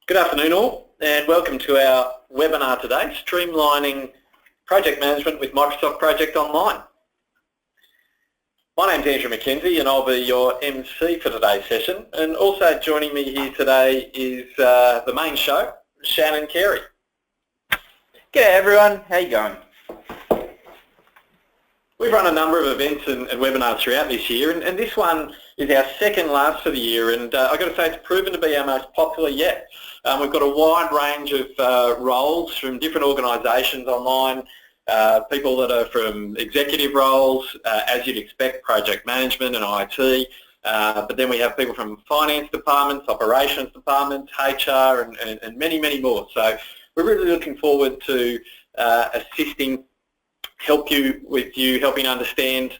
Good afternoon all, and welcome to our webinar today, Streamlining Project Management with Microsoft Project Online. My name's Andrew McKenzie and I'll be your MC for today's session, and also joining me here today is the main show, Shannon Carey. G'day everyone, how you going? We've run a number of events and webinars throughout this year, and this one is our second last for the year, and I've got to say it's proven to be our most popular yet. We've got a wide range of roles from different organisations online, people that are from executive roles, as you'd expect, project management and IT, but then we have people from finance departments, operations departments, HR, and many, many more. So we're really looking forward to helping understand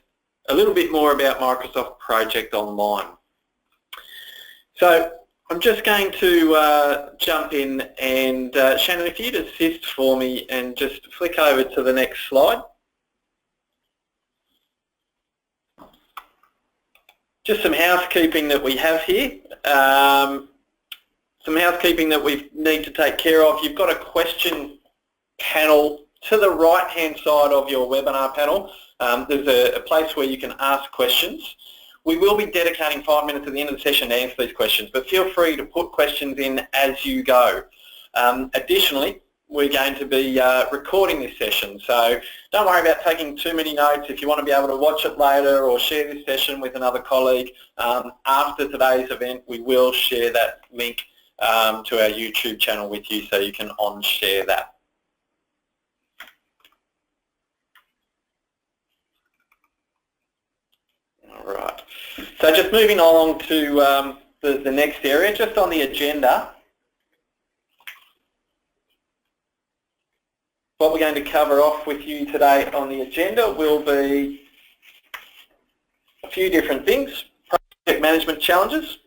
a little bit more about Microsoft Project Online. So I'm just going to jump in and Shannon, if you'd assist for me and just flick over to the next slide. Just some housekeeping that we have here. Some housekeeping that we need to take care of. You've got a question panel to the right-hand side of your webinar panel. There's a place where you can ask questions. We will be dedicating 5 minutes at the end of the session to answer these questions, but feel free to put questions in as you go. Additionally, we're going to be recording this session, so don't worry about taking too many notes. If you want to be able to watch it later or share this session with another colleague, after today's event, we will share that link to our YouTube channel with you so you can on-share that. Alright, so just moving along to the next area, just on the agenda. What we're going to cover off with you today on the agenda will be a few different things: project management challenges,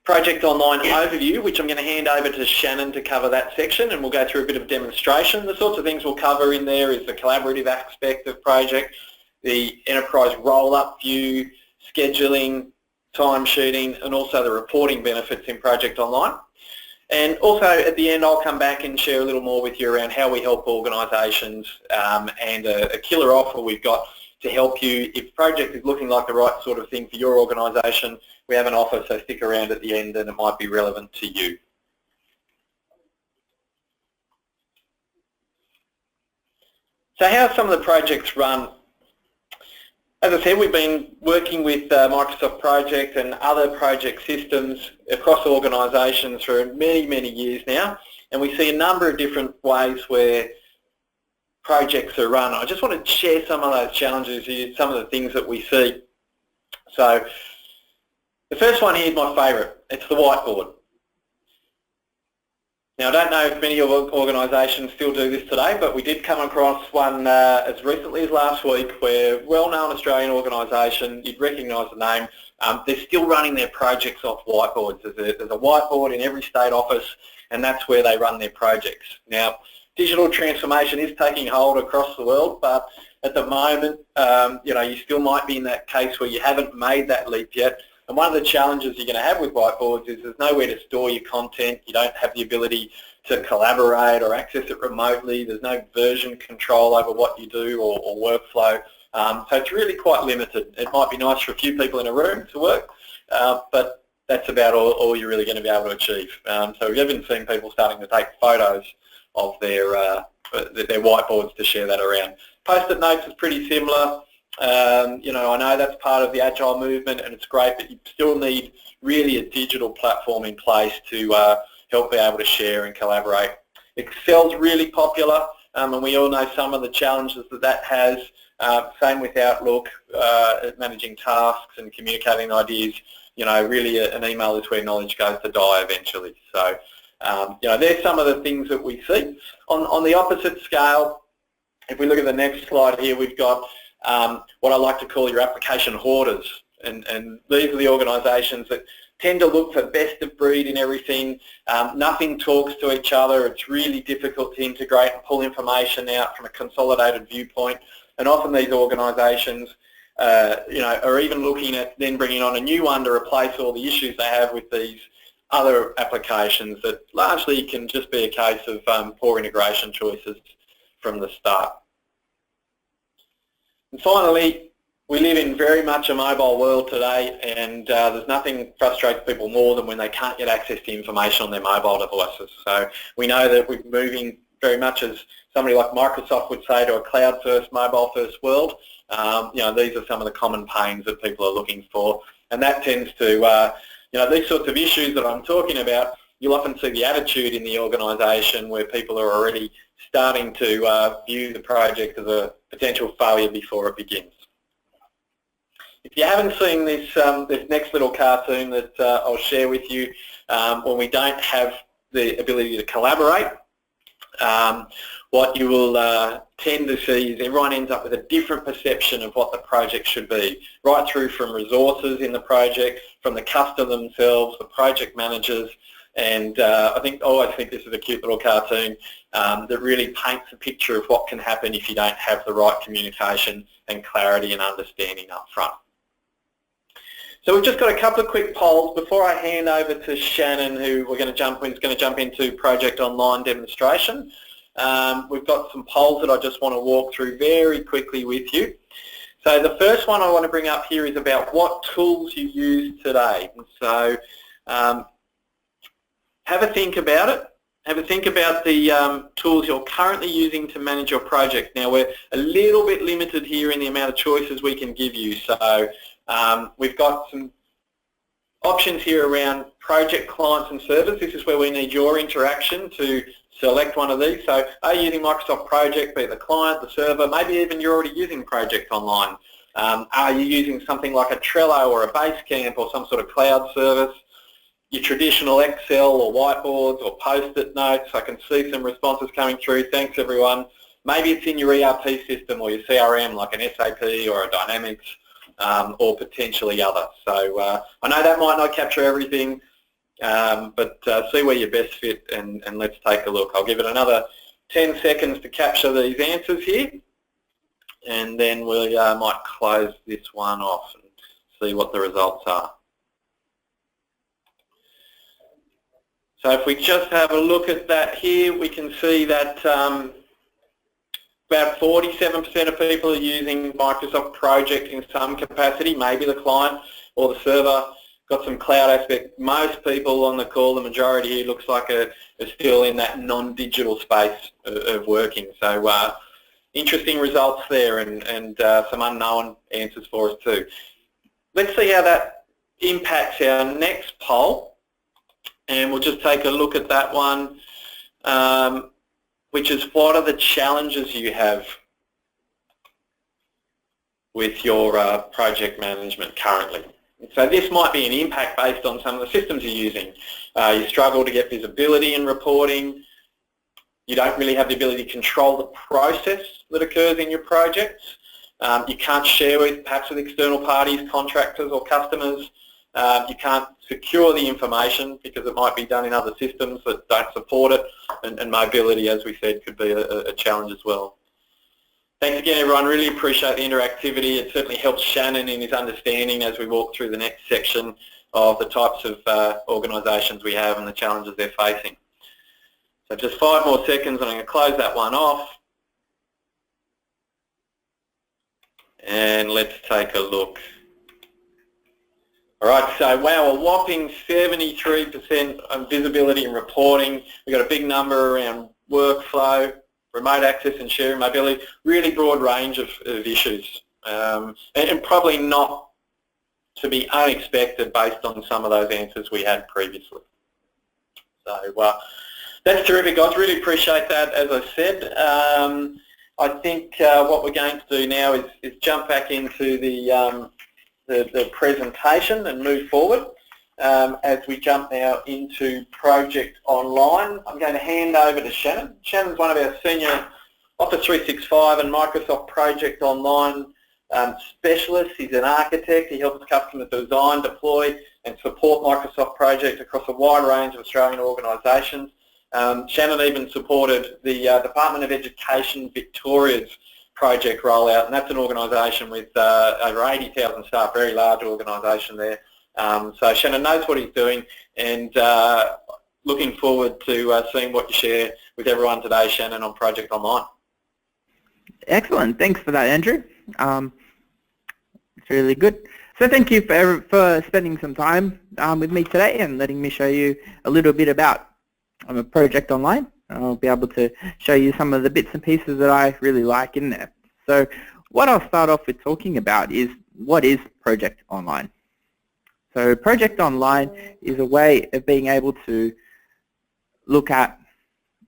Project Online overview, which I'm going to hand over to Shannon to cover that section, and we'll go through a bit of demonstration. The sorts of things we'll cover in there is the collaborative aspect of project, the enterprise roll-up view, scheduling, timesheeting, and also the reporting benefits in Project Online. And also at the end I'll come back and share a little more with you around how we help organisations and a killer offer we've got to help you. If project is looking like the right sort of thing for your organisation, we have an offer, so stick around at the end and it might be relevant to you. So how some of the projects run? As I said, we've been working with Microsoft Project and other project systems across organisations for many, many years now, and we see a number of different ways where projects are run. I just want to share some of those challenges here, some of the things that we see. So the first one here is my favourite. It's the whiteboard. Now, I don't know if many of organisations still do this today, but we did come across one as recently as last week where a well-known Australian organisation, you'd recognise the name, they're still running their projects off whiteboards. There's a whiteboard in every state office, and that's where they run their projects. Now, digital transformation is taking hold across the world, but at the moment, you still might be in that case where you haven't made that leap yet. And one of the challenges you're going to have with whiteboards is there's nowhere to store your content. You don't have the ability to collaborate or access it remotely. There's no version control over what you do or workflow. So it's really quite limited. It might be nice for a few people in a room to work, but that's about all you're really going to be able to achieve. So we've even seen people starting to take photos of their whiteboards to share that around. Post-it notes is pretty similar. I know that's part of the Agile movement and it's great, but you still need really a digital platform in place to help be able to share and collaborate. Excel's really popular, and we all know some of the challenges that has. Same with Outlook, managing tasks and communicating ideas. Really an email is where knowledge goes to die eventually. So, there's some of the things that we see. On the opposite scale, if we look at the next slide here, we've got what I like to call your application hoarders, and these are the organisations that tend to look for best of breed in everything. Nothing talks to each other. It's really difficult to integrate and pull information out from a consolidated viewpoint, and often these organisations are even looking at then bringing on a new one to replace all the issues they have with these other applications that largely can just be a case of poor integration choices from the start. And finally, we live in very much a mobile world today, and there's nothing frustrates people more than when they can't get access to information on their mobile devices. So we know that we're moving very much, as somebody like Microsoft would say, to a cloud-first, mobile-first world. These are some of the common pains that people are looking for, and that tends to, these sorts of issues that I'm talking about, you'll often see the attitude in the organisation where people are already starting to view the project as a potential failure before it begins. If you haven't seen this next little cartoon that I'll share with you, when we don't have the ability to collaborate, what you will tend to see is everyone ends up with a different perception of what the project should be, right through from resources in the project, from the customer themselves, the project managers, and I always think this is a cute little cartoon that really paints a picture of what can happen if you don't have the right communication and clarity and understanding up front. So we've just got a couple of quick polls before I hand over to Shannon, who's going to jump into Project Online demonstration. We've got some polls that I just want to walk through very quickly with you. So the first one I want to bring up here is about what tools you use today. And so have a think about it. Have a think about the tools you're currently using to manage your project. Now, we're a little bit limited here in the amount of choices we can give you. So we've got some options here around project clients and servers. This is where we need your interaction to select one of these. So are you using Microsoft Project, be it the client, the server, maybe even you're already using Project Online. Are you using something like a Trello or a Basecamp or some sort of cloud service? Your traditional Excel or whiteboards or Post-it notes. I can see some responses coming through. Thanks, everyone. Maybe it's in your ERP system or your CRM, like an SAP or a Dynamics, or potentially others. So I know that might not capture everything, but see where you best fit, and let's take a look. I'll give it another 10 seconds to capture these answers here, and then we might close this one off and see what the results are. So if we just have a look at that here, we can see that about 47% of people are using Microsoft Project in some capacity, maybe the client or the server. Got some cloud aspect. Most people on the call, the majority here, looks like are still in that non-digital space of working. So interesting results there, and some unknown answers for us too. Let's see how that impacts our next poll. And we'll just take a look at that one, which is what are the challenges you have with your project management currently. So this might be an impact based on some of the systems you're using. You struggle to get visibility in reporting. You don't really have the ability to control the process that occurs in your projects. You can't share perhaps with external parties, contractors or customers. You can't secure the information because it might be done in other systems that don't support it, and mobility, as we said, could be a challenge as well. Thanks again, everyone. Really appreciate the interactivity. It certainly helps Shannon in his understanding as we walk through the next section of the types of organisations we have and the challenges they're facing. So just 5 more seconds and I'm going to close that one off. And let's take a look. All right, so wow, a whopping 73% on visibility and reporting. We've got a big number around workflow, remote access and sharing mobility, really broad range of issues, and probably not to be unexpected based on some of those answers we had previously. So that's terrific, guys. Really appreciate that, as I said. I think what we're going to do now is jump back into the presentation and move forward. As we jump now into Project Online, I'm going to hand over to Shannon. Shannon's one of our senior Office 365 and Microsoft Project Online specialists. He's an architect. He helps customers design, deploy and support Microsoft Project across a wide range of Australian organisations. Shannon even supported the Department of Education Victoria's project rollout, and that's an organisation with over 80,000 staff, very large organisation there. So Shannon knows what he's doing. and looking forward to seeing what you share with everyone today, Shannon, on Project Online. Excellent. Thanks for that, Andrew. It's really good. So thank you for spending some time with me today and letting me show you a little bit about Project Online. I'll be able to show you some of the bits and pieces that I really like in there. So what I'll start off with talking about is, what is Project Online? So Project Online is a way of being able to look at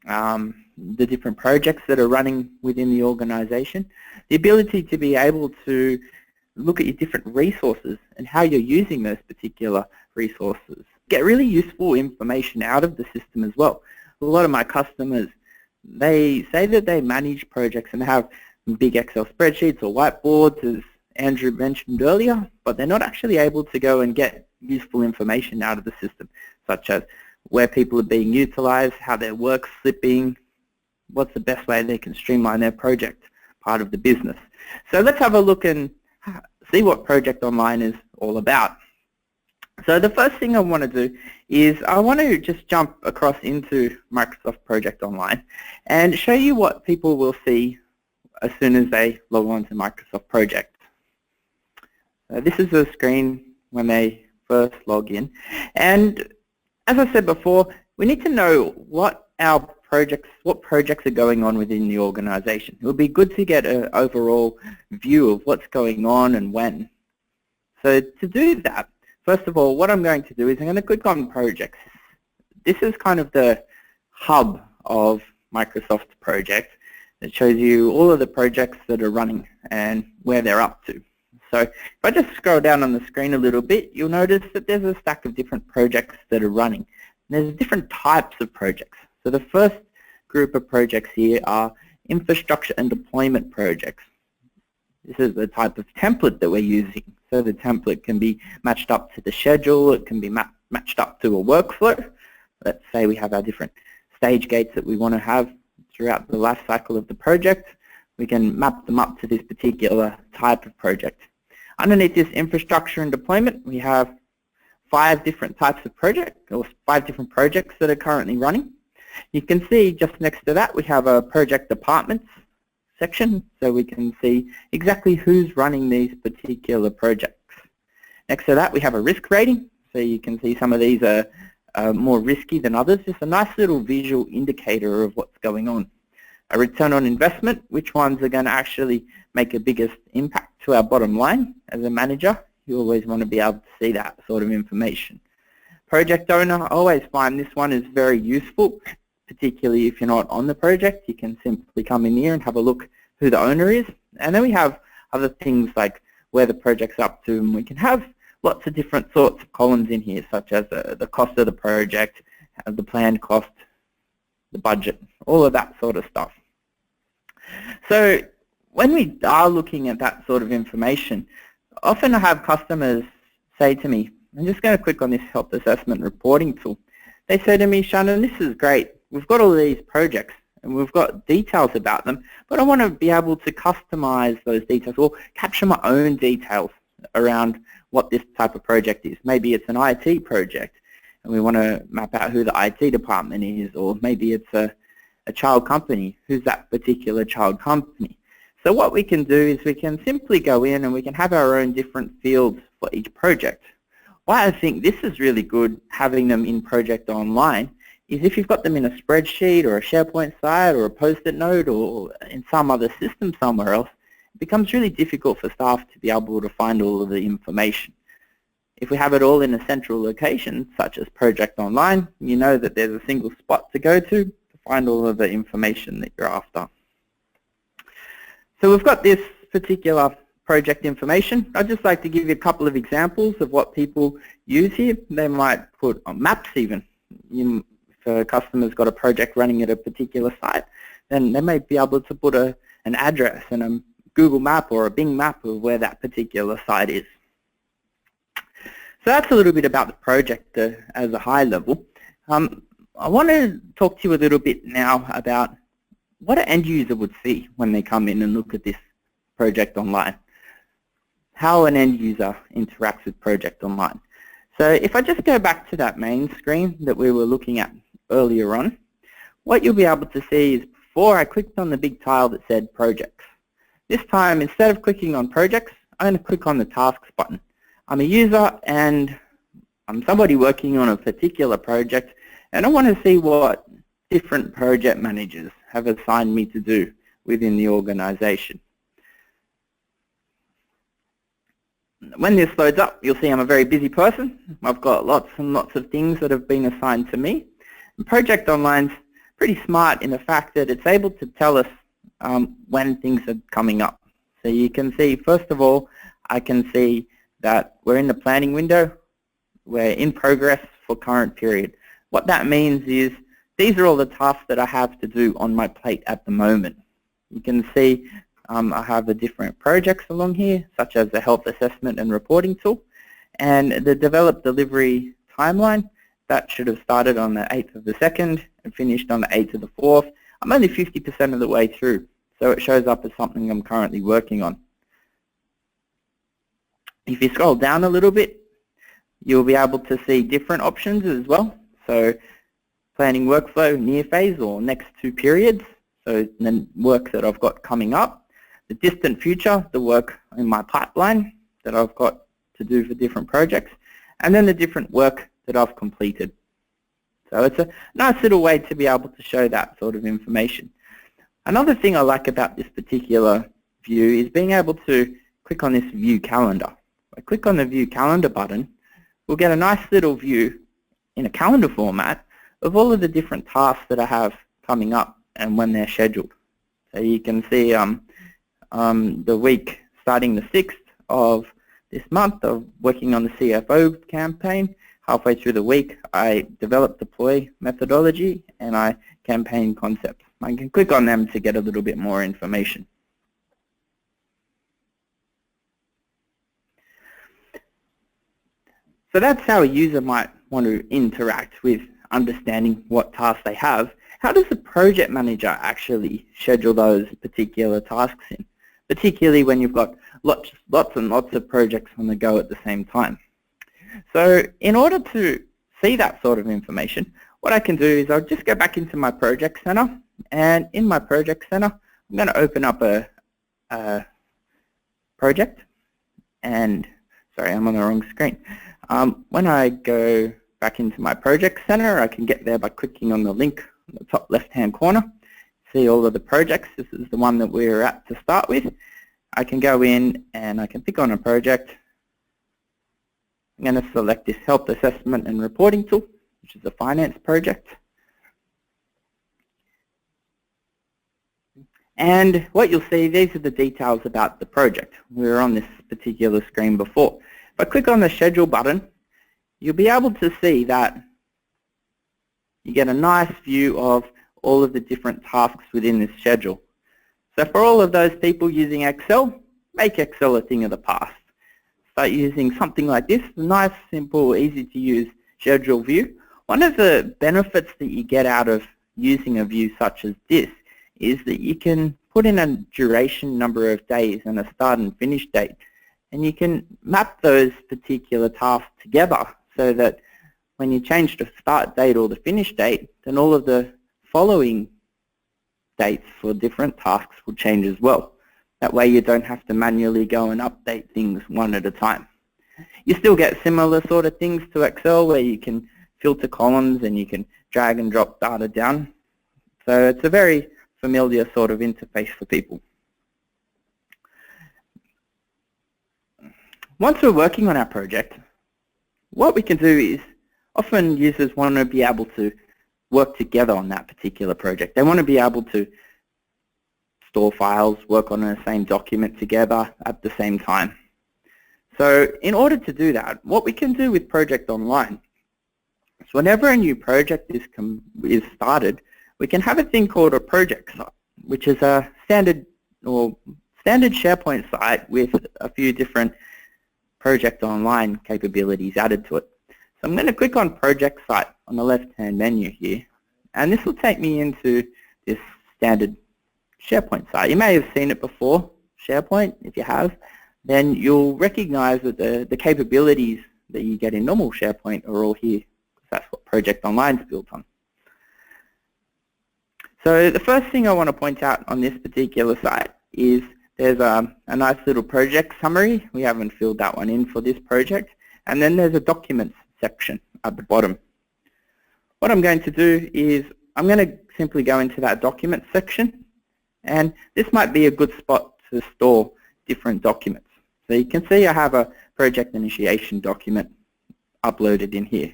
the different projects that are running within the organization, the ability to be able to look at your different resources and how you're using those particular resources. Get really useful information out of the system as well. A lot of my customers, they say that they manage projects and have big Excel spreadsheets or whiteboards, as Andrew mentioned earlier, but they're not actually able to go and get useful information out of the system, such as where people are being utilized, how their work's slipping, what's the best way they can streamline their project part of the business. So let's have a look and see what Project Online is all about. So the first thing I want to do is I want to just jump across into Microsoft Project Online and show you what people will see as soon as they log on to Microsoft Project. This is the screen when they first log in, and as I said before, we need to know what projects are going on within the organization. It would be good to get an overall view of what's going on and when. So to do that, first of all, what I'm going to do is I'm going to click on Projects. This is kind of the hub of Microsoft Project. It shows you all of the projects that are running and where they're up to. So if I just scroll down on the screen a little bit, you'll notice that there's a stack of different projects that are running. And there's different types of projects. So the first group of projects here are infrastructure and deployment projects. This is the type of template that we're using. So the template can be matched up to the schedule, it can be matched up to a workflow. Let's say we have our different stage gates that we want to have throughout the life cycle of the project. We can map them up to this particular type of project. Underneath this infrastructure and deployment, we have 5 different types of projects, or 5 different projects that are currently running. You can see just next to that we have a project departments section, so we can see exactly who's running these particular projects. Next to that we have a risk rating, so you can see some of these are more risky than others. Just a nice little visual indicator of what's going on. A return on investment, which ones are going to actually make a biggest impact to our bottom line. As a manager, you always want to be able to see that sort of information. Project owner, I always find this one is very useful, particularly if you're not on the project. You can simply come in here and have a look who the owner is. And then we have other things like where the project's up to, and we can have lots of different sorts of columns in here, such as the cost of the project, the planned cost, the budget, all of that sort of stuff. So when we are looking at that sort of information, often I have customers say to me, I'm just going to click on this health assessment reporting tool. They say to me, Shannon, this is great. We've got all these projects and we've got details about them, but I want to be able to customize those details or capture my own details around what this type of project is. Maybe it's an IT project and we want to map out who the IT department is, or maybe it's a child company. Who's that particular child company? So what we can do is we can simply go in and we can have our own different fields for each project. Why I think this is really good, having them in Project Online, is if you've got them in a spreadsheet or a SharePoint site or a Post-it note or in some other system somewhere else, it becomes really difficult for staff to be able to find all of the information. If we have it all in a central location, such as Project Online, you know that there's a single spot to go to find all of the information that you're after. So we've got this particular project information. I'd just like to give you a couple of examples of what people use here. They might put on maps even. If a customer's got a project running at a particular site, then they may be able to put an address and a Google map or a Bing map of where that particular site is. So that's a little bit about the project as a high level. I want to talk to you a little bit now about what an end user would see when they come in and look at this Project Online. How an end user interacts with Project Online. So if I just go back to that main screen that we were looking at earlier on, what you'll be able to see is before I clicked on the big tile that said Projects. This time, instead of clicking on Projects, I'm going to click on the Tasks button. I'm a user and I'm somebody working on a particular project, and I want to see what different project managers have assigned me to do within the organization. When this loads up, you'll see I'm a very busy person. I've got lots and lots of things that have been assigned to me. And Project Online's pretty smart in the fact that it's able to tell us when things are coming up. So you can see, first of all, I can see that we're in the planning window. We're in progress for current period. What that means is these are all the tasks that I have to do on my plate at the moment. You can see I have the different projects along here, such as the health assessment and reporting tool, and the develop delivery timeline. That should have started on the 8th of the 2nd and finished on the 8th of the 4th. I'm only 50% of the way through, so it shows up as something I'm currently working on. If you scroll down a little bit, you'll be able to see different options as well. So planning workflow, near phase or next 2 periods, so the work that I've got coming up. The distant future, the work in my pipeline that I've got to do for different projects, and then the different work that I've completed. So it's a nice little way to be able to show that sort of information. Another thing I like about this particular view is being able to click on this View Calendar. If I click on the View Calendar button, we'll get a nice little view in a calendar format of all of the different tasks that I have coming up and when they're scheduled. So you can see the week starting the 6th of this month of working on the CFO campaign. Halfway through the week, I develop deploy methodology and I campaign concepts. I can click on them to get a little bit more information. So that's how a user might want to interact with understanding what tasks they have. How does the project manager actually schedule those particular tasks in, particularly when you've got lots and lots of projects on the go at the same time? So in order to see that sort of information, what I can do is I'll just go back into my project center, and in my project center, I'm going to open up a project, and sorry, I'm on the wrong screen. When I go back into my project center, I can get there by clicking on the link on the top left-hand corner. See all of the projects. This is the one that we're at to start with. I can go in and I can pick on a project. I'm going to select this Health Assessment and Reporting Tool, which is a finance project. And what you'll see, these are the details about the project. We were on this particular screen before. If I click on the Schedule button, you'll be able to see that you get a nice view of all of the different tasks within this schedule. So for all of those people using Excel, make Excel a thing of the past. Start using something like this, a nice, simple, easy to use schedule view. One of the benefits that you get out of using a view such as this is that you can put in a duration number of days and a start and finish date, and you can map those particular tasks together so that when you change the start date or the finish date, then all of the following dates for different tasks will change as well. That way you don't have to manually go and update things one at a time. You still get similar sort of things to Excel where you can filter columns and you can drag and drop data down. So it's a very familiar sort of interface for people. Once we're working on our project, what we can do is often users want to be able to work together on that particular project. They want to be able to store files, work on the same document together at the same time. So in order to do that, what we can do with Project Online is whenever a new project is started, we can have a thing called a project site, which is a standard SharePoint site with a few different Project Online capabilities added to it. So I'm going to click on Project Site on the left-hand menu here, and this will take me into this standard SharePoint site. You may have seen it before, SharePoint. If you have, then you'll recognize that the capabilities that you get in normal SharePoint are all here. That's what Project Online is built on. So the first thing I want to point out on this particular site is there's a nice little project summary. We haven't filled that one in for this project. And then there's a documents section at the bottom. What I'm going to do is I'm going to simply go into that documents section, and this might be a good spot to store different documents. So you can see I have a project initiation document uploaded in here.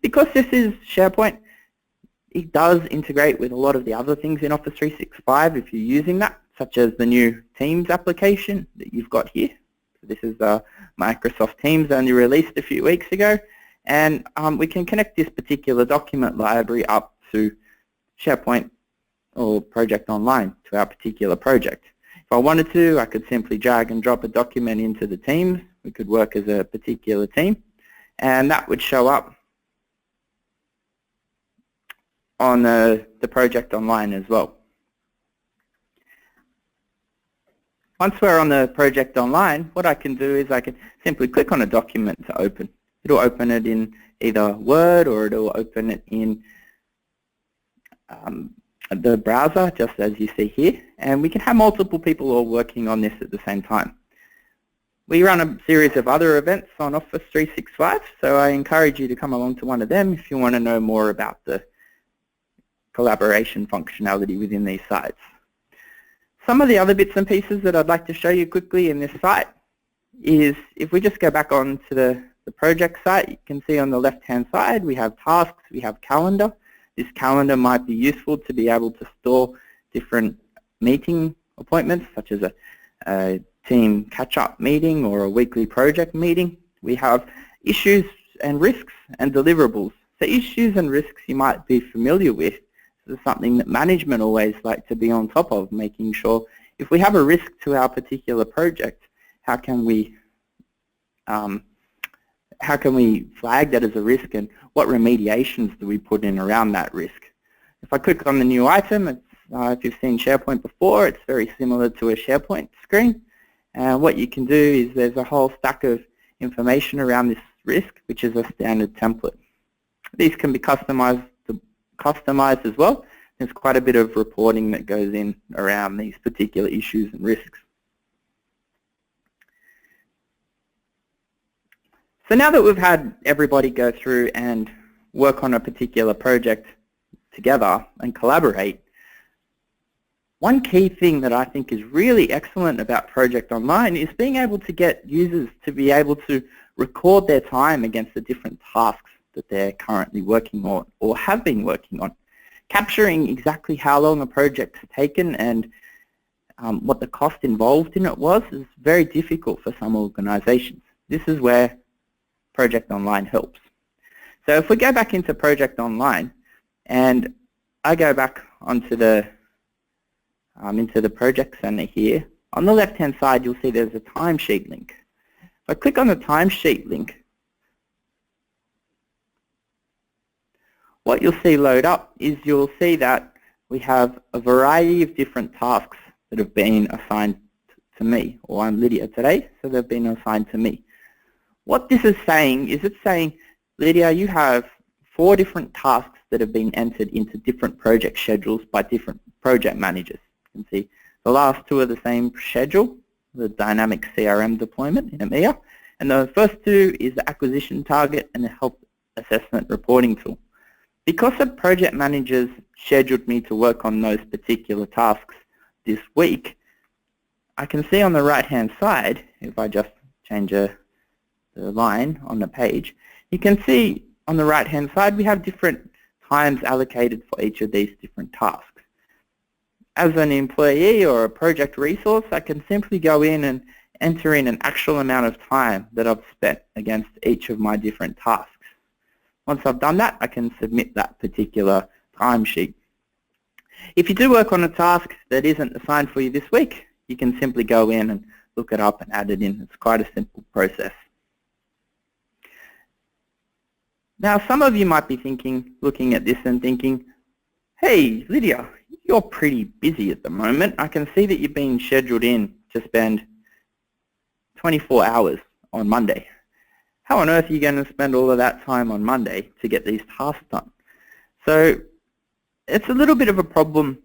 Because this is SharePoint, it does integrate with a lot of the other things in Office 365 if you're using that, such as the new Teams application that you've got here. So this is Microsoft Teams, only released a few weeks ago, and we can connect this particular document library up to SharePoint or Project Online to our particular project. If I wanted to, I could simply drag and drop a document into the Teams. We could work as a particular team, and that would show up on the Project Online as well. Once we're on the Project Online, what I can do is I can simply click on a document to open. It'll open it in either Word or it'll open it in the browser, just as you see here, and we can have multiple people all working on this at the same time. We run a series of other events on Office 365, so I encourage you to come along to one of them if you want to know more about the collaboration functionality within these sites. Some of the other bits and pieces that I'd like to show you quickly in this site is if we just go back onto the project site, you can see on the left-hand side we have tasks, we have calendar. This calendar might be useful to be able to store different meeting appointments, such as a team catch-up meeting or a weekly project meeting. We have issues and risks and deliverables. So issues and risks you might be familiar with. This is something that management always like to be on top of, making sure if we have a risk to our particular project, how can we flag that as a risk, and what remediations do we put in around that risk? If I click on the new item, if you've seen SharePoint before, it's very similar to a SharePoint screen. And what you can do is there's a whole stack of information around this risk, which is a standard template. These can be customized as well. There's quite a bit of reporting that goes in around these particular issues and risks. So now that we've had everybody go through and work on a particular project together and collaborate, one key thing that I think is really excellent about Project Online is being able to get users to be able to record their time against the different tasks that they're currently working on or have been working on. Capturing exactly how long a project's taken and what the cost involved in it was is very difficult for some organizations. This is where Project Online helps. So if we go back into Project Online and I go back onto the into the Project Center here, on the left-hand side you'll see there's a timesheet link. If I click on the timesheet link, what you'll see load up is you'll see that we have a variety of different tasks that have been assigned to me, or I'm Lydia today, so they've been assigned to me. What this is saying is it's saying, Lydia, you have 4 different tasks that have been entered into different project schedules by different project managers. You can see the last 2 are the same schedule, the dynamic CRM deployment in EMEA, and the first 2 is the acquisition target and the health assessment reporting tool. Because the project managers scheduled me to work on those particular tasks this week, I can see on the right-hand side, if I just change the line on the page, you can see on the right-hand side we have different times allocated for each of these different tasks. As an employee or a project resource, I can simply go in and enter in an actual amount of time that I've spent against each of my different tasks. Once I've done that, I can submit that particular timesheet. If you do work on a task that isn't assigned for you this week, you can simply go in and look it up and add it in. It's quite a simple process. Now, some of you might be looking at this and thinking, hey, Lydia, you're pretty busy at the moment. I can see that you've been scheduled in to spend 24 hours on Monday. how on earth are you going to spend all of that time on Monday to get these tasks done? So it's a little bit of a problem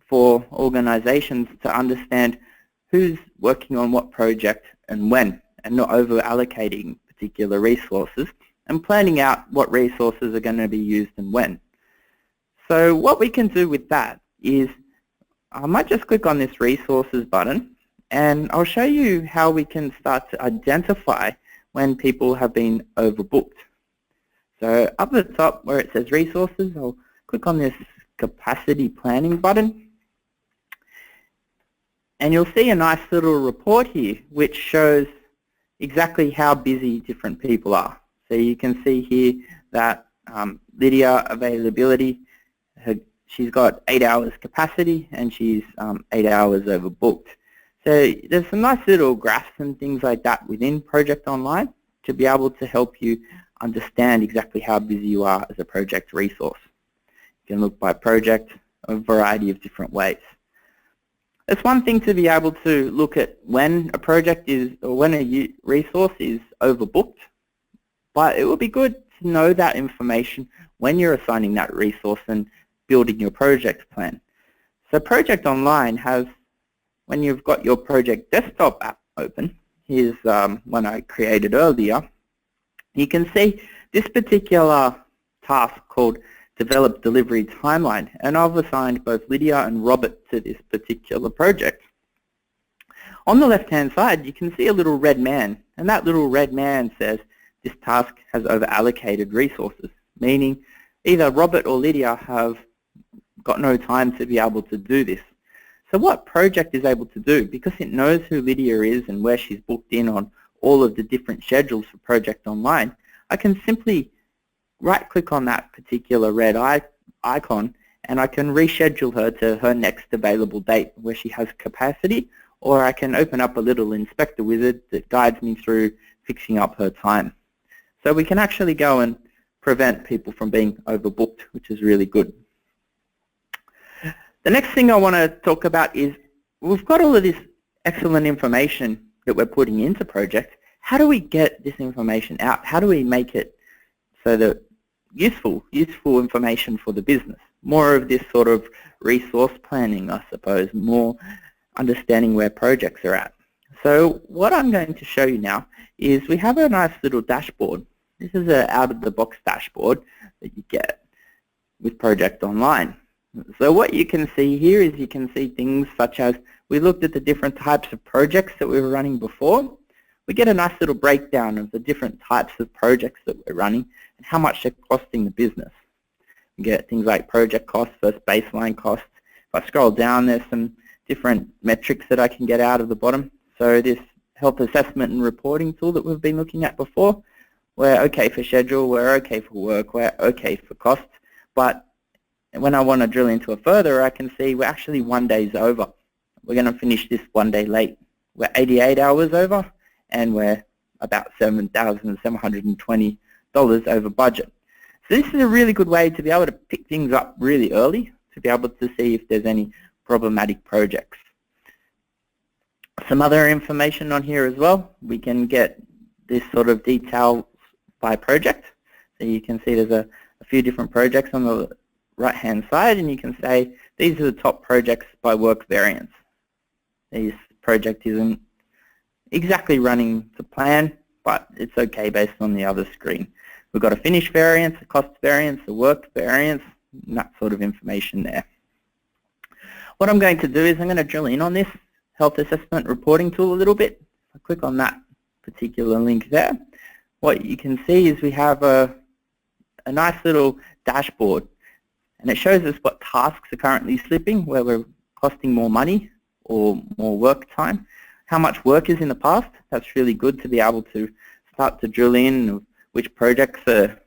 for organizations to understand who's working on what project and when, and not over-allocating particular resources and planning out what resources are going to be used and when. So what we can do with that is I might just click on this resources button, and I'll show you how we can start to identify when people have been overbooked. So up at the top where it says resources, I'll click on this capacity planning button, and you'll see a nice little report here which shows exactly how busy different people are. So you can see here that Lydia availability, she's got 8 hours capacity and she's 8 hours overbooked. So there's some nice little graphs and things like that within Project Online to be able to help you understand exactly how busy you are as a project resource. You can look by project a variety of different ways. It's one thing to be able to look at when a project is, or when a resource is overbooked, but it would be good to know that information when you're assigning that resource and building your project plan. So Project Online has, when you've got your project desktop app open, here's one I created earlier, you can see this particular task called Develop Delivery Timeline, and I've assigned both Lydia and Robert to this particular project. On the left-hand side, you can see a little red man, and that little red man says this task has over-allocated resources, meaning either Robert or Lydia have got no time to be able to do this. So what Project is able to do, because it knows who Lydia is and where she's booked in on all of the different schedules for Project Online, I can simply right-click on that particular red icon and I can reschedule her to her next available date where she has capacity, or I can open up a little inspector wizard that guides me through fixing up her time. So we can actually go and prevent people from being overbooked, which is really good. The next thing I want to talk about is we've got all of this excellent information that we're putting into Project. How do we get this information out? How do we make it so that useful information for the business? More of this sort of resource planning, I suppose, more understanding where projects are at. So what I'm going to show you now is we have a nice little dashboard. This is an out-of-the-box dashboard that you get with Project Online. So what you can see here is you can see things such as we looked at the different types of projects that we were running before. We get a nice little breakdown of the different types of projects that we're running and how much they're costing the business. We get things like project costs versus baseline costs. If I scroll down, there's some different metrics that I can get out of the bottom. So this health assessment and reporting tool that we've been looking at before, we're okay for schedule, we're okay for work, we're okay for costs, but when I want to drill into it further, I can see we're actually 1 day over. We're going to finish this 1 day late. We're 88 hours over, and we're about $7,720 over budget. So this is a really good way to be able to pick things up really early, to be able to see if there's any problematic projects. Some other information on here as well. We can get this sort of detail by project. So you can see there's a few different projects on the right-hand side, and you can say these are the top projects by work variance. This project isn't exactly running to plan, but it's okay based on the other screen. We've got a finish variance, a cost variance, a work variance, and that sort of information there. What I'm going to do is I'm going to drill in on this health assessment reporting tool a little bit. I'll click on that particular link there. What you can see is we have a nice little dashboard, and it shows us what tasks are currently slipping, where we're costing more money or more work time, how much work is in the past. That's really good to be able to start to drill in which projects are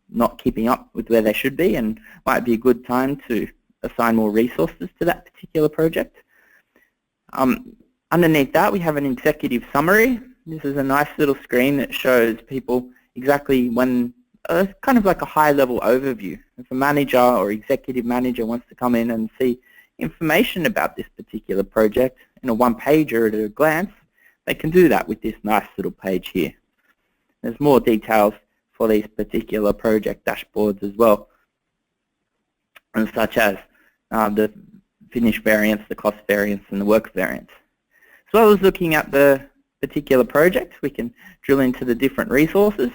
not keeping up with where they should be, and might be a good time to assign more resources to that particular project. Underneath that, we have an executive summary. This is a nice little screen that shows people exactly when, kind of like a high-level overview. If a manager or executive manager wants to come in and see information about this particular project in a one-pager at a glance, they can do that with this nice little page here. There's more details for these particular project dashboards as well, and such as the finish variance, the cost variance, and the work variance. As well as looking at the particular project, we can drill into the different resources.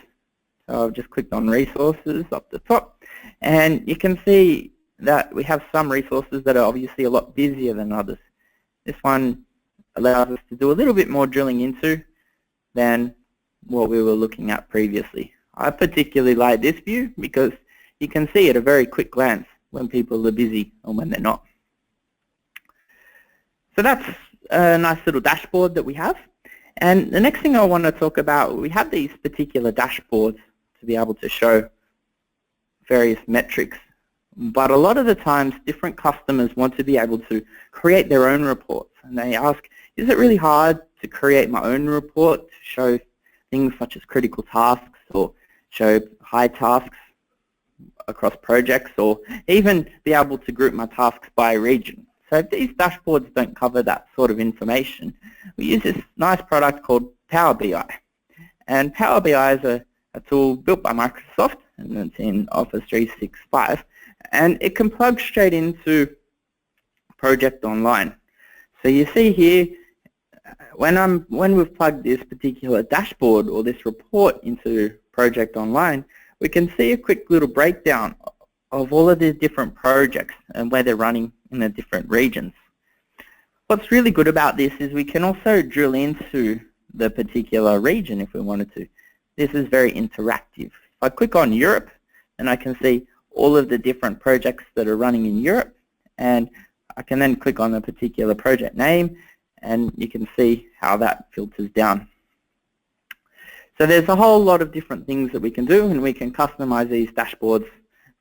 So I've just clicked on resources up the top, and you can see that we have some resources that are obviously a lot busier than others. This one allows us to do a little bit more drilling into than what we were looking at previously. I particularly like this view because you can see at a very quick glance when people are busy and when they're not. So that's a nice little dashboard that we have. And the next thing I want to talk about, we have these particular dashboards to be able to show various metrics. But a lot of the times, different customers want to be able to create their own reports. And they ask, is it really hard to create my own report to show things such as critical tasks or show high tasks across projects, or even be able to group my tasks by region? So if these dashboards don't cover that sort of information, we use this nice product called Power BI. And Power BI is a tool built by Microsoft, and it's in Office 365, and it can plug straight into Project Online. So you see here, when we've plugged this particular dashboard or this report into Project Online, we can see a quick little breakdown of all of the different projects and where they're running in the different regions. What's really good about this is we can also drill into the particular region if we wanted to. This is very interactive. If I click on Europe, then I can see all of the different projects that are running in Europe, and I can then click on the particular project name, and you can see how that filters down. So there's a whole lot of different things that we can do, and we can customize these dashboards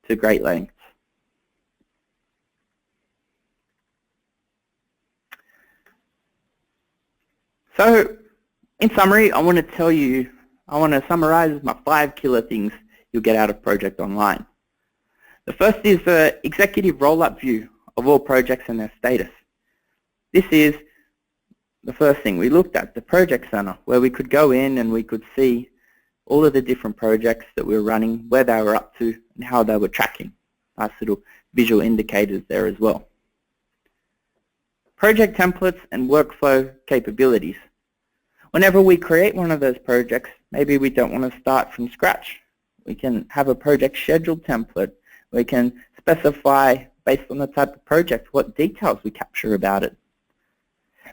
to great lengths. So in summary, I want to summarize my 5 killer things you'll get out of Project Online. The first is the executive roll-up view of all projects and their status. This is the first thing we looked at, the project center, where we could go in and we could see all of the different projects that we were running, where they were up to, and how they were tracking. Nice little visual indicators there as well. Project templates and workflow capabilities. Whenever we create one of those projects, maybe we don't want to start from scratch. We can have a project schedule template. We can specify, based on the type of project, what details we capture about it.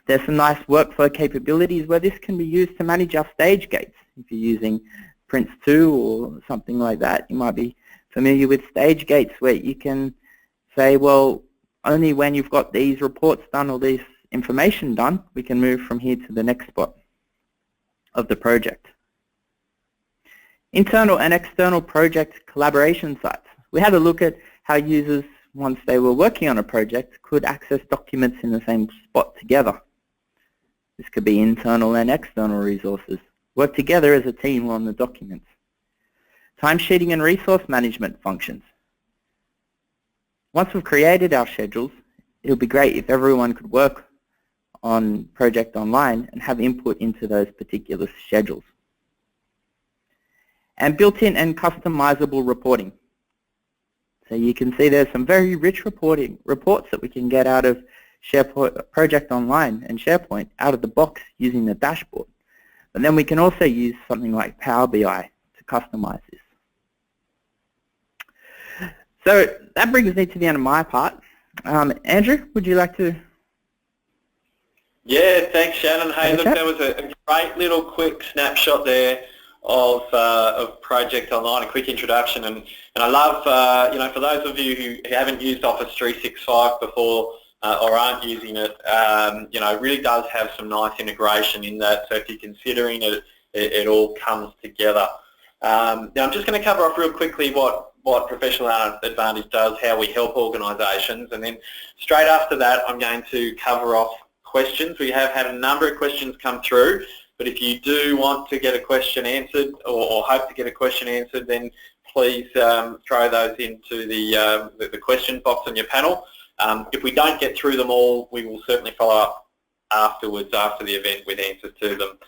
There's some nice workflow capabilities where this can be used to manage our stage gates. If you're using Prince2 or something like that, you might be familiar with stage gates where you can say, well, only when you've got these reports done or this information done, we can move from here to the next spot of the project. Internal and external project collaboration sites. We had a look at how users, once they were working on a project, could access documents in the same spot together. This could be internal and external resources. Work together as a team on the documents. Timesheeting and resource management functions. Once we've created our schedules, it would be great if everyone could work on Project Online and have input into those particular schedules. And built-in and customizable reporting. So you can see there's some very rich reports that we can get out of SharePoint, Project Online and SharePoint out of the box using the dashboard. But then we can also use something like Power BI to customize this. So that brings me to the end of my part. Andrew, would you like to? Yeah, thanks, Shannon. Hey, look, that was a great little quick snapshot there of Project Online, a quick introduction, and I love, for those of you who haven't used Office 365 before or aren't using it, it really does have some nice integration in that. So if you're considering it, it all comes together. Now I'm just going to cover off real quickly what Professional Advantage does, how we help organisations, and then straight after that I'm going to cover off questions. We have had a number of questions come through, but if you do want to get a question answered or hope to get a question answered, then please throw those into the question box on your panel. If we don't get through them all, we will certainly follow up afterwards, after the event, with answers to them,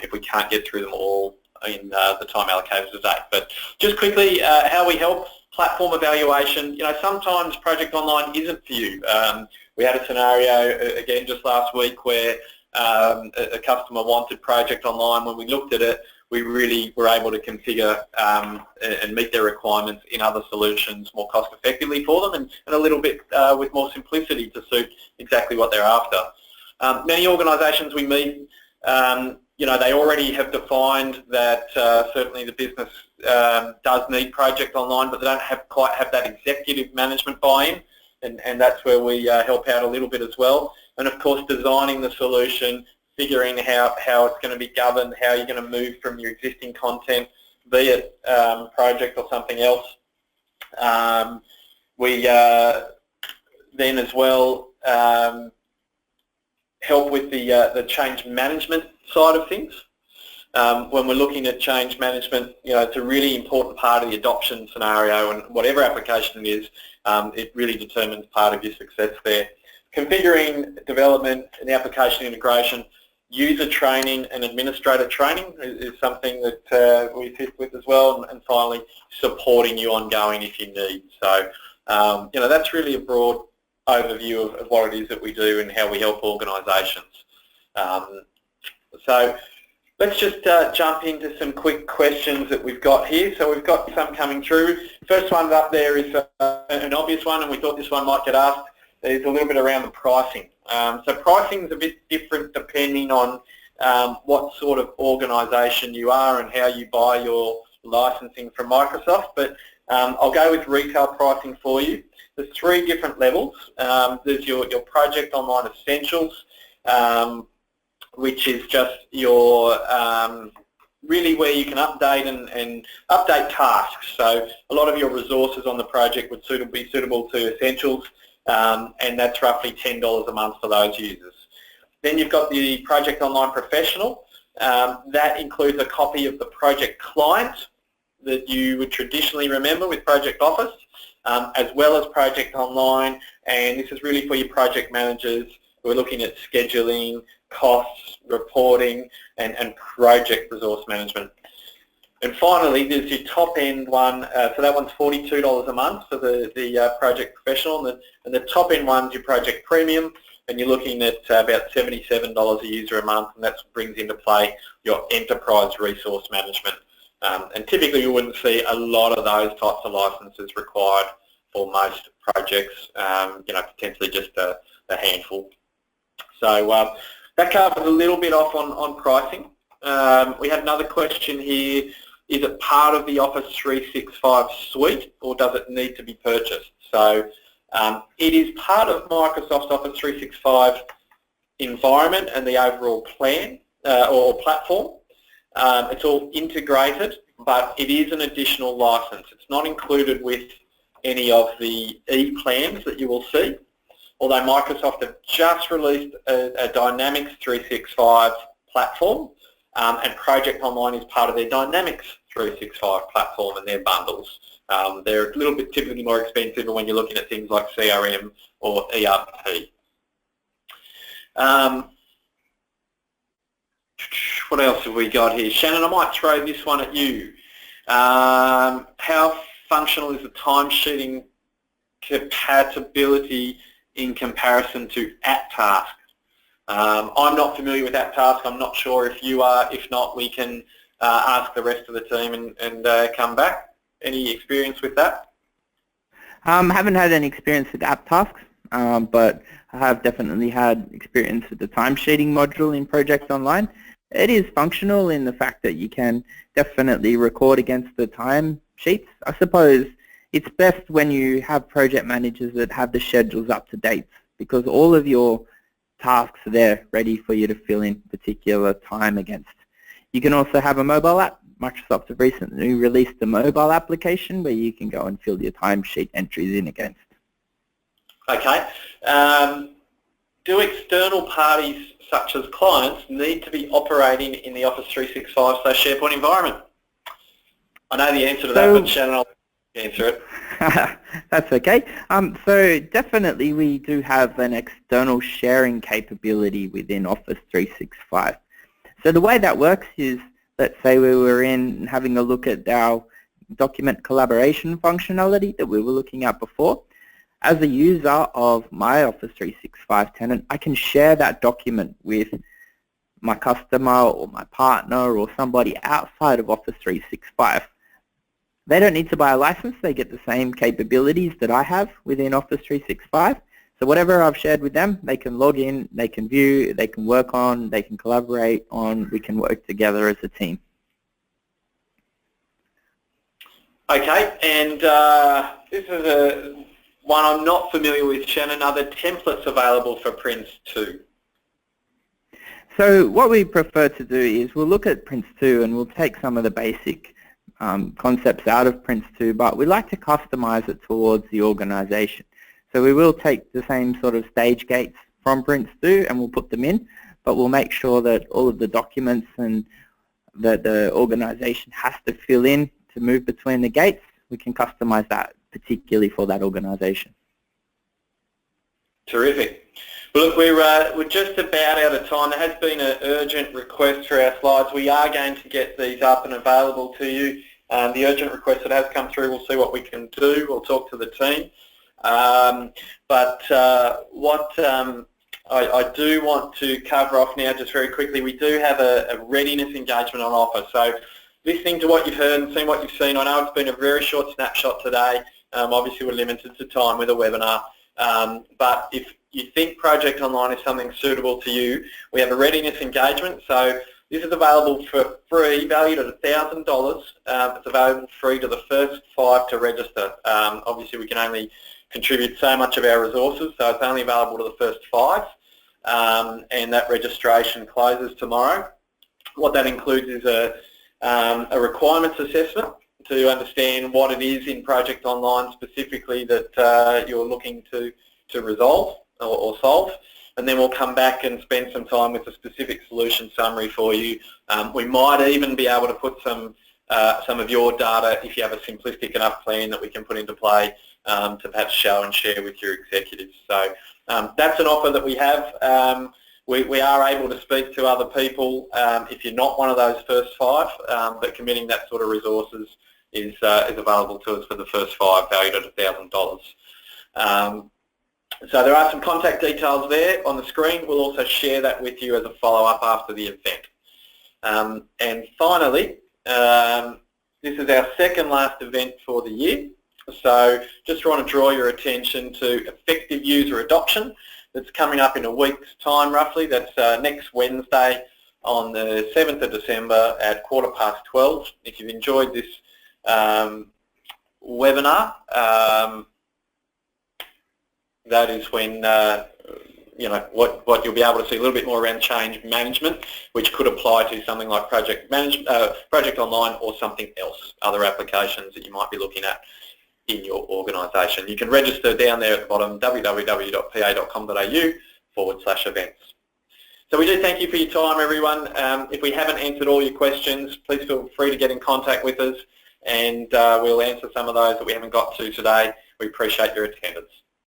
if we can't get through them all in the time allocated today. But just quickly, how we help platform evaluation. You know, sometimes Project Online isn't for you. We had a scenario again just last week where a customer wanted Project Online. When we looked at it, we really were able to configure and meet their requirements in other solutions more cost effectively for them, and a little bit with more simplicity to suit exactly what they're after. Many organisations we meet, you know, they already have defined that certainly the business does need Project Online, but they don't quite have that executive management buy-in, and that's where we help out a little bit as well. And of course, designing the solution, figuring how it's going to be governed, how you're going to move from your existing content, be it project or something else. We then as well help with the change management side of things. When we're looking at change management, you know, it's a really important part of the adoption scenario, and whatever application it is, it really determines part of your success there. Configuring development and application integration, user training and administrator training is something that we fit with as well, and finally supporting you ongoing if you need. So you know, that's really a broad overview of what it is that we do and how we help organisations. So let's just jump into some quick questions that we've got here. So we've got some coming through. First one up there is an obvious one, and we thought this one might get asked. There's a little bit around the pricing. So pricing is a bit different depending on what sort of organisation you are and how you buy your licensing from Microsoft, but I'll go with retail pricing for you. There's 3 different levels. There's your Project Online Essentials, which is just your really where you can update and update tasks. So a lot of your resources on the project would be suitable to Essentials, and that's roughly $10 a month for those users. Then you've got the Project Online Professional. That includes a copy of the project client that you would traditionally remember with Project Office, as well as Project Online, and this is really for your project managers who are looking at scheduling, costs, reporting, and project resource management. And finally, there's your top-end one, so that one's $42 a month for the Project Professional, and the top-end one's your Project Premium, and you're looking at about $77 a user a month, and that brings into play your enterprise resource management. And typically you wouldn't see a lot of those types of licenses required for most projects, you know, potentially just a handful. So that covers a little bit off on pricing. We had another question here. Is it part of the Office 365 suite, or does it need to be purchased? So it is part of Microsoft's Office 365 environment and the overall plan or platform. It's all integrated, but it is an additional license. It's not included with any of the e-plans that you will see, although Microsoft have just released a Dynamics 365 platform, and Project Online is part of their Dynamics 365 platform and their bundles. They're a little bit typically more expensive when you're looking at things like CRM or ERP. What else have we got here? Shannon, I might throw this one at you. How functional is the timesheeting compatibility in comparison to AppTask? I'm not familiar with AppTask. I'm not sure if you are. If not, we can ask the rest of the team and come back. Any experience with that? Haven't had any experience with AppTasks, but I have definitely had experience with the timesheeting module in Project Online. It is functional in the fact that you can definitely record against the time sheets. I suppose it's best when you have project managers that have the schedules up to date, because all of your tasks are there ready for you to fill in particular time against. You can also have a mobile app. Microsoft have recently released a mobile application where you can go and fill your timesheet entries in against. Okay. Do external parties such as clients need to be operating in the Office 365 / SharePoint environment? I know the answer to that, but Shannon, I'll answer it. That's okay. So definitely we do have an external sharing capability within Office 365. So the way that works is let's say we were in having a look at our document collaboration functionality that we were looking at before. As a user of my Office 365 tenant, I can share that document with my customer or my partner or somebody outside of Office 365. They don't need to buy a license. They get the same capabilities that I have within Office 365. So whatever I've shared with them, they can log in, they can view, they can work on, they can collaborate on, we can work together as a team. Okay, and this is one I'm not familiar with, Shannon. Are there templates available for Prince 2? So what we prefer to do is we'll look at Prince 2 and we'll take some of the basic concepts out of Prince 2, but we like to customize it towards the organization. So we will take the same sort of stage gates from Prince 2 and we'll put them in, but we'll make sure that all of the documents and that the organization has to fill in to move between the gates. We can customize that particularly for that organization. Terrific. Well, look, we're just about out of time. There has been an urgent request for our slides. We are going to get these up and available to you. The urgent request that has come through, we'll see what we can do. We'll talk to the team. What I do want to cover off now just very quickly, we do have a readiness engagement on offer. So listening to what you've heard and seeing what you've seen, I know it's been a very short snapshot today. Obviously we're limited to time with a webinar, but if you think Project Online is something suitable to you, we have a readiness engagement. So this is available for free, valued at $1,000. It's available free to the first 5 to register. Obviously we can only contribute so much of our resources, so it's only available to the first 5, and that registration closes tomorrow. What that includes is a requirements assessment to understand what it is in Project Online specifically that you're looking to resolve or solve, and then we'll come back and spend some time with a specific solution summary for you. We might even be able to put some of your data, if you have a simplistic enough plan, that we can put into play to perhaps show and share with your executives. So that's an offer that we have. We are able to speak to other people if you're not one of those first 5, but committing that sort of resources is available to us for the first 5, valued at $1,000. So there are some contact details there on the screen. We'll also share that with you as a follow-up after the event. And finally, this is our second last event for the year. So just want to draw your attention to effective user adoption. That's coming up in a week's time roughly. That's next Wednesday on the 7th of December at 12:15. If you've enjoyed this webinar, that is when what you'll be able to see a little bit more around change management, which could apply to something like Project Online or something else, other applications that you might be looking at in your organisation. You can register down there at the bottom, www.pa.com.au/events. So we do thank you for your time, everyone. If we haven't answered all your questions, please feel free to get in contact with us, and we'll answer some of those that we haven't got to today. We appreciate your attendance.